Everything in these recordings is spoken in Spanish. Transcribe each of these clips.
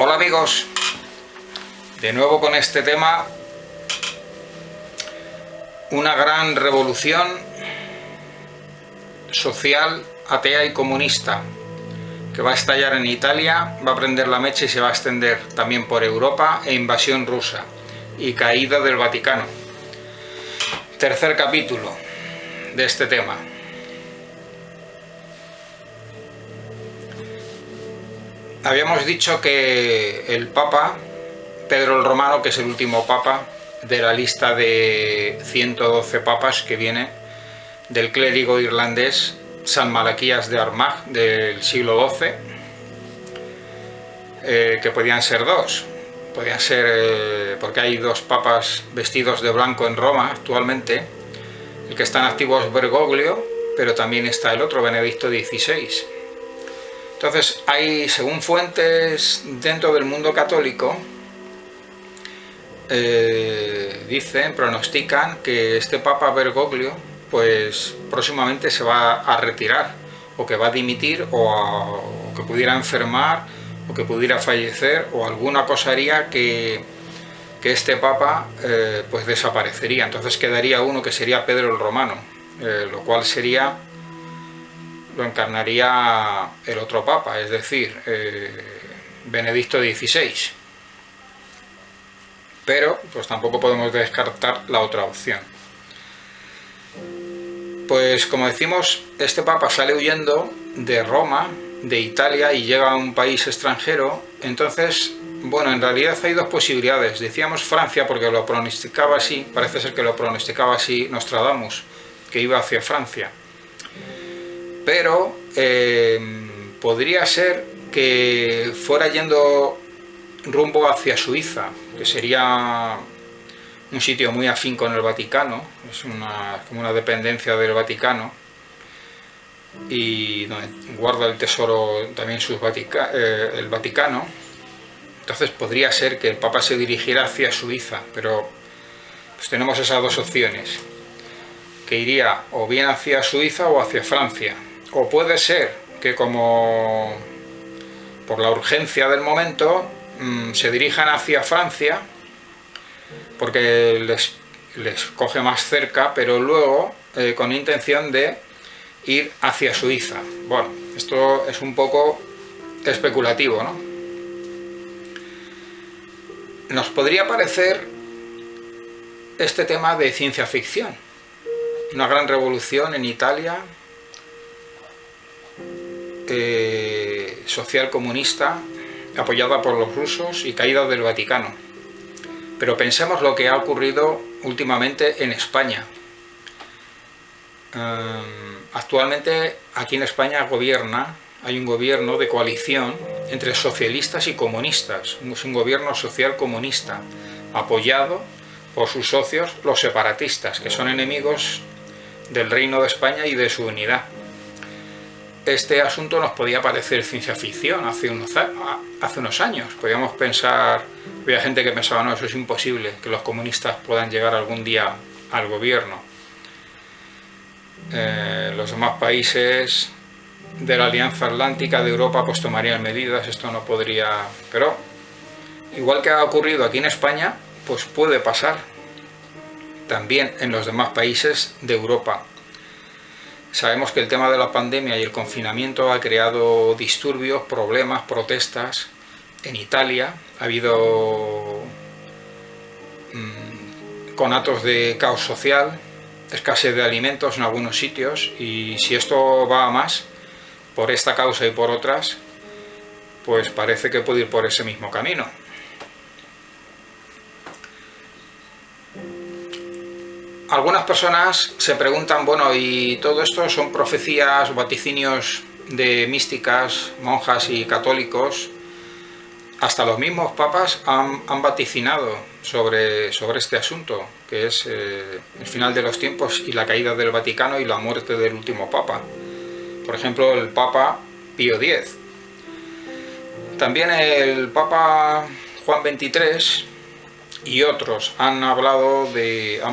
Hola amigos, de nuevo con este tema, una gran revolución social, atea y comunista que va a estallar en Italia, va a prender la mecha y se va a extender también por Europa, e invasión rusa y caída del Vaticano. Tercer capítulo de este tema. Habíamos dicho que el Papa, Pedro el Romano, que es el último Papa de la lista de 112 papas que viene del clérigo irlandés San Malaquías de Armagh del siglo XII, que podían ser dos. Podían ser, porque hay dos papas vestidos de blanco en Roma actualmente. El que está en activo es Bergoglio, pero también está el otro, Benedicto XVI. Entonces hay, según fuentes dentro del mundo católico, pronostican que este Papa Bergoglio pues próximamente se va a retirar, o que va a dimitir, o que pudiera enfermar, o que pudiera fallecer, o alguna cosa haría que este Papa pues desaparecería. Entonces quedaría uno que sería Pedro el Romano, lo cual lo encarnaría el otro Papa, es decir, Benedicto XVI. Pero pues tampoco podemos descartar la otra opción. Pues como decimos, este Papa sale huyendo de Roma, de Italia, y llega a un país extranjero. Entonces, bueno, en realidad hay dos posibilidades. Decíamos Francia porque lo pronosticaba así, parece ser que lo pronosticaba así Nostradamus, que iba hacia Francia. Pero podría ser que fuera yendo rumbo hacia Suiza, que sería un sitio muy afín con el Vaticano, es como una dependencia del Vaticano, y donde guarda el tesoro también el Vaticano. Entonces podría ser que el Papa se dirigiera hacia Suiza, pero pues tenemos esas dos opciones, que iría o bien hacia Suiza o hacia Francia. O puede ser que, como por la urgencia del momento, se dirijan hacia Francia porque les coge más cerca, pero luego con intención de ir hacia Suiza. Bueno, esto es un poco especulativo, ¿no? Nos podría parecer este tema de ciencia ficción, una gran revolución en Italia, social comunista, apoyada por los rusos, y caída del Vaticano. Pero pensemos lo que ha ocurrido últimamente en España. Actualmente aquí en España hay un gobierno de coalición entre socialistas y comunistas. Es un gobierno social comunista, apoyado por sus socios, los separatistas, que son enemigos del Reino de España y de su unidad. Este asunto nos podía parecer ciencia ficción hace unos años. Podíamos pensar, había gente que pensaba, no, eso es imposible, que los comunistas puedan llegar algún día al gobierno. Los demás países de la Alianza Atlántica de Europa pues tomarían medidas, esto no podría. Pero igual que ha ocurrido aquí en España, pues puede pasar también en los demás países de Europa. Sabemos que el tema de la pandemia y el confinamiento ha creado disturbios, problemas, protestas. En Italia ha habido conatos de caos social, escasez de alimentos en algunos sitios, y si esto va a más, por esta causa y por otras, pues parece que puede ir por ese mismo camino. Algunas personas se preguntan, bueno, ¿y todo esto son profecías, vaticinios de místicas, monjas y católicos? Hasta los mismos papas han vaticinado sobre este asunto, que es el final de los tiempos y la caída del Vaticano y la muerte del último papa. Por ejemplo, el Papa Pío X. También el Papa Juan XXIII y otros han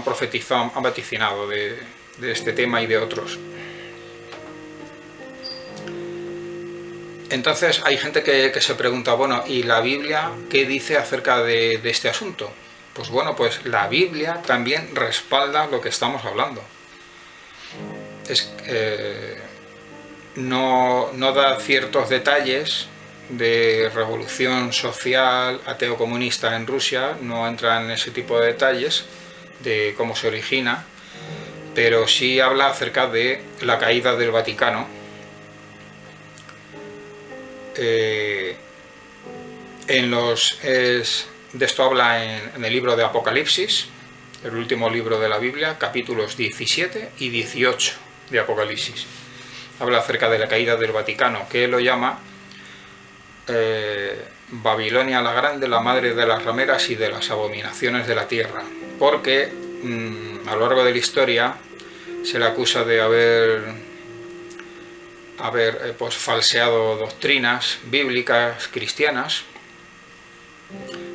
profetizado, han vaticinado de este tema y de otros. Entonces hay gente que se pregunta, bueno, ¿y la Biblia qué dice acerca de este asunto? Pues bueno, pues la Biblia también respalda lo que estamos hablando. No da ciertos detalles de revolución social ateo-comunista en Rusia, no entra en ese tipo de detalles de cómo se origina, pero sí habla acerca de la caída del Vaticano. De esto habla en el libro de Apocalipsis, el último libro de la Biblia, capítulos 17 y 18 de Apocalipsis. Habla acerca de la caída del Vaticano, que él lo llama Babilonia la Grande, la madre de las rameras y de las abominaciones de la tierra, porque a lo largo de la historia se le acusa de haber pues falseado doctrinas bíblicas cristianas,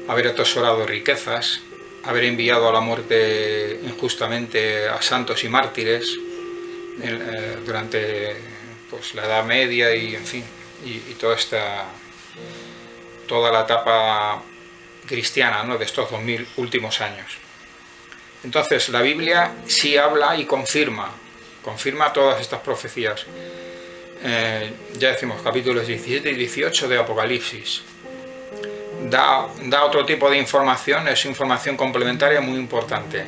haber atesorado riquezas, haber enviado a la muerte injustamente a santos y mártires durante pues la Edad Media y en fin y toda la etapa cristiana, ¿no?, de estos 2000 últimos años. Entonces la Biblia sí habla y confirma todas estas profecías. Ya decimos, capítulos 17 y 18 de Apocalipsis. Da otro tipo de información, es información complementaria muy importante.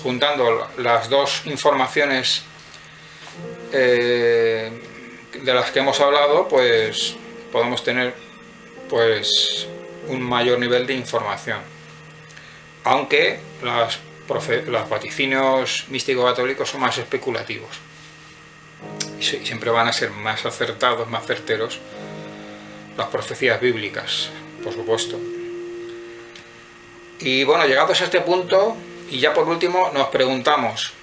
Juntando las dos informaciones de las que hemos hablado, pues podemos tener pues un mayor nivel de información. Aunque los vaticinios místico-católicos son más especulativos. Y siempre van a ser más acertados, más certeros las profecías bíblicas, por supuesto. Y bueno, llegados a este punto, y ya por último nos preguntamos,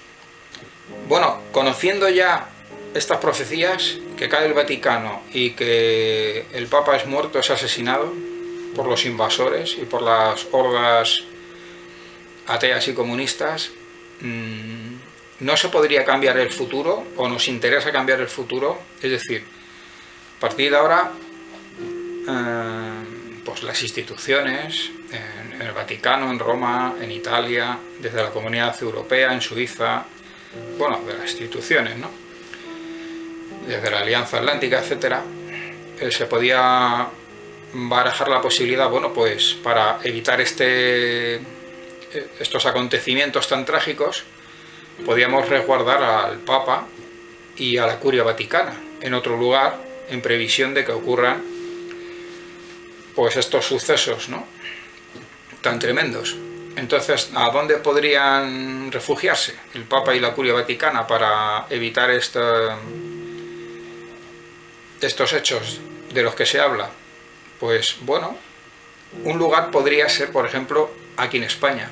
bueno, conociendo ya estas profecías, que cae el Vaticano y que el Papa es muerto, es asesinado por los invasores y por las hordas ateas y comunistas, ¿no se podría cambiar el futuro o nos interesa cambiar el futuro? Es decir, a partir de ahora pues las instituciones en el Vaticano, en Roma, en Italia, desde la Comunidad Europea, en Suiza, bueno, de las instituciones, ¿no?, desde la Alianza Atlántica, etcétera, se podía barajar la posibilidad, bueno, pues para evitar estos acontecimientos tan trágicos, podíamos resguardar al Papa y a la Curia Vaticana en otro lugar, en previsión de que ocurran pues estos sucesos, ¿no?, tan tremendos. Entonces, ¿a dónde podrían refugiarse el Papa y la Curia Vaticana para evitar estos hechos de los que se habla? Pues bueno, un lugar podría ser, por ejemplo, aquí en España.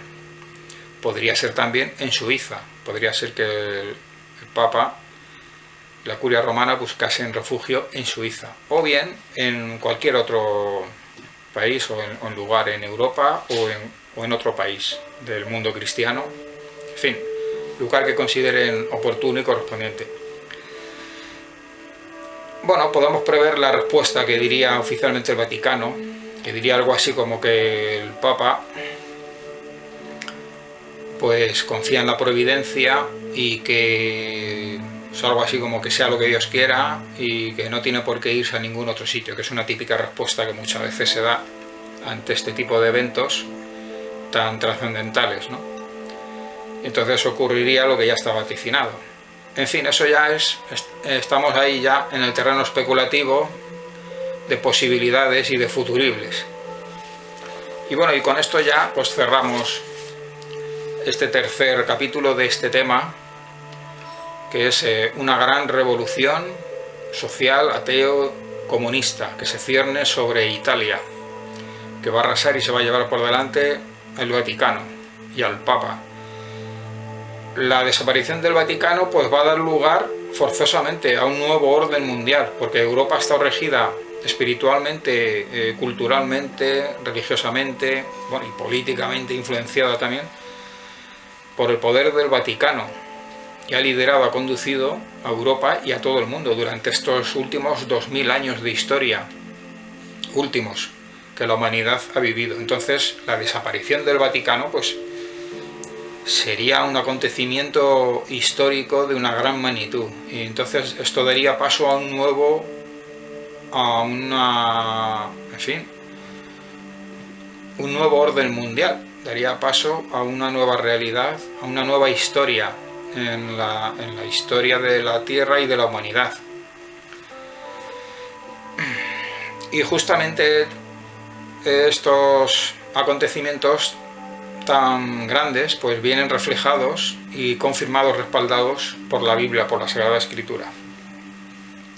Podría ser también en Suiza. Podría ser que el Papa y la Curia Romana buscasen refugio en Suiza. O bien en cualquier otro país o en lugar en Europa o en otro país del mundo cristiano. En fin, lugar que consideren oportuno y correspondiente. Bueno, podemos prever la respuesta que diría oficialmente el Vaticano, que diría algo así como que el Papa pues confía en la providencia y que es algo así como que sea lo que Dios quiera y que no tiene por qué irse a ningún otro sitio, que es una típica respuesta que muchas veces se da ante este tipo de eventos tan trascendentales, ¿no? Entonces ocurriría lo que ya está vaticinado. En fin, eso ya estamos ahí ya en el terreno especulativo de posibilidades y de futuribles. Y bueno, y con esto ya pues cerramos este tercer capítulo de este tema, que es una gran revolución social ateo-comunista que se cierne sobre Italia, que va a arrasar y se va a llevar por delante el Vaticano y al Papa. La desaparición del Vaticano pues va a dar lugar forzosamente a un nuevo orden mundial, porque Europa está regida espiritualmente, culturalmente, religiosamente, bueno, y políticamente influenciada también por el poder del Vaticano. y ha liderado, ha conducido a Europa y a todo el mundo durante estos últimos 2000 años de historia, últimos, que la humanidad ha vivido. Entonces, la desaparición del Vaticano, pues, sería un acontecimiento histórico de una gran magnitud. Y entonces esto daría paso a un nuevo, en fin, un nuevo orden mundial. Daría paso a una nueva realidad, a una nueva historia en la historia de la Tierra y de la humanidad. Y justamente estos acontecimientos tan grandes pues vienen reflejados y confirmados, respaldados por la Biblia, por la Sagrada Escritura.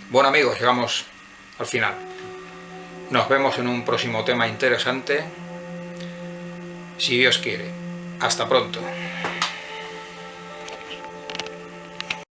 Bueno amigos, llegamos al final. Nos vemos en un próximo tema interesante, si Dios quiere. Hasta pronto.